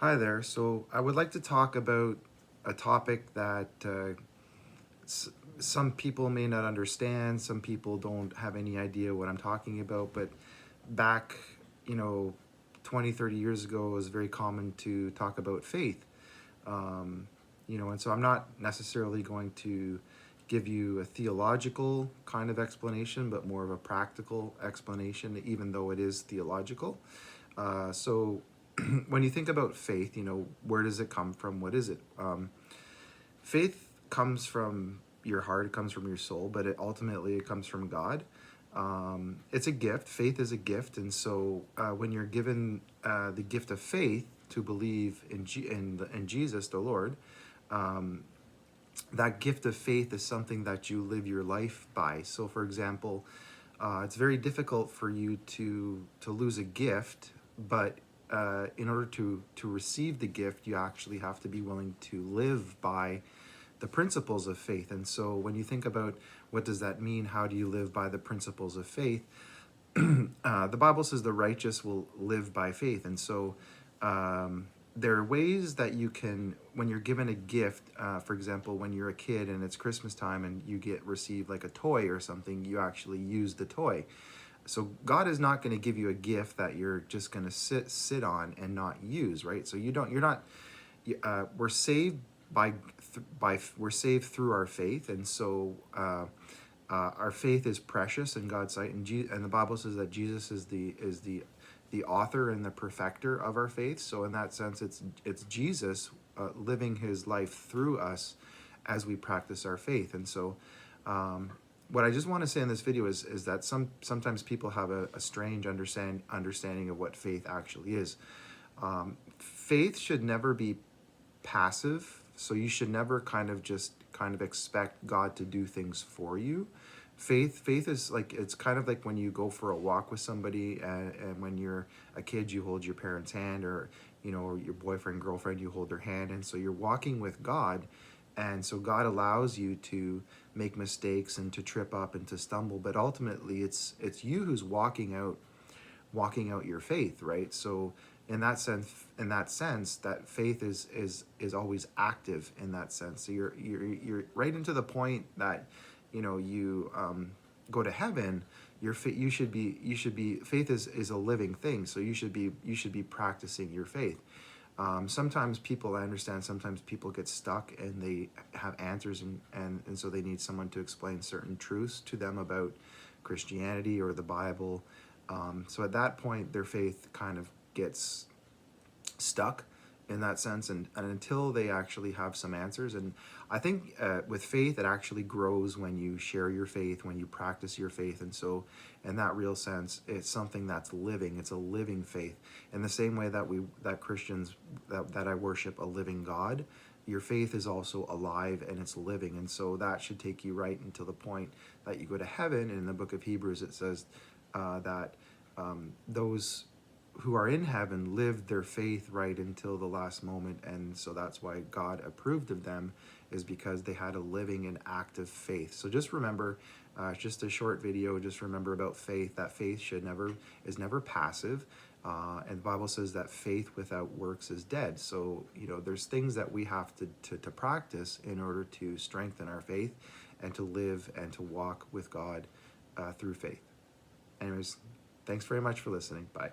Hi there. So I would like to talk about a topic that s- some people may not understand. Some people don't have any idea what I'm talking about. But back, you know, 20, 30 years ago, it was very common to talk about faith. Um, and so I'm not necessarily going to give you a theological kind of explanation, but more of a practical explanation, even though it is theological. So when you think about faith, where does it come from? What is it? Faith comes from your heart, it comes from your soul, but it comes from God. It's a gift. Faith is a gift, and so when you're given the gift of faith to believe in Jesus, the Lord, um, that gift of faith is something that you live your life by. So, for example, it's very difficult for you to lose a gift, but in order to receive the gift, you actually have to be willing to live by the principles of faith. And so, when you think about what does that mean, how do you live by the principles of faith? The Bible says the righteous will live by faith, and so there are ways that you can, when you're given a gift, for example, when you're a kid and it's Christmas time and you get received like a toy or something, you actually use the toy. So God is not going to give you a gift that you're just going to sit on and not use, right? So you're not. We're saved we're saved through our faith, and so. Our faith is precious in God's sight, and the Bible says that Jesus is the author and the perfecter of our faith. So in that sense, it's Jesus living His life through us as we practice our faith. And so, um, what I just want to say in this video is that sometimes people have a strange understanding of what faith actually is. Faith should never be passive. So you should never kind of expect God to do things for you. Faith is like, it's kind of like when you go for a walk with somebody, and when you're a kid, you hold your parent's hand, or or your boyfriend, girlfriend, you hold their hand, and so you're walking with God. And so God allows you to make mistakes and to trip up and to stumble, but ultimately it's you who's walking out your faith, right? So in that sense, that faith is always active in that sense. So you're right into the point that you go to heaven. You should be faith is a living thing. So you should be practicing your faith. Sometimes people, I understand, sometimes people get stuck and they have answers, and so they need someone to explain certain truths to them about Christianity or the Bible. So at that point, their faith kind of gets stuck in that sense, and until they actually have some answers. And I think with faith, it actually grows when you share your faith, when you practice your faith. And so in that real sense, it's something that's living. It's a living faith, in the same way that Christians, that I worship a living God. Your faith is also alive and it's living. And so that should take you right until the point that you go to heaven. And in the book of Hebrews, it says that those who are in heaven lived their faith right until the last moment. And so that's why God approved of them, is because they had a living and active faith. So just remember, just a short video, just remember about faith, that faith is never passive. And the Bible says that faith without works is dead. So there's things that we have to practice in order to strengthen our faith and to live and to walk with God through faith. Anyways, thanks very much for listening. Bye.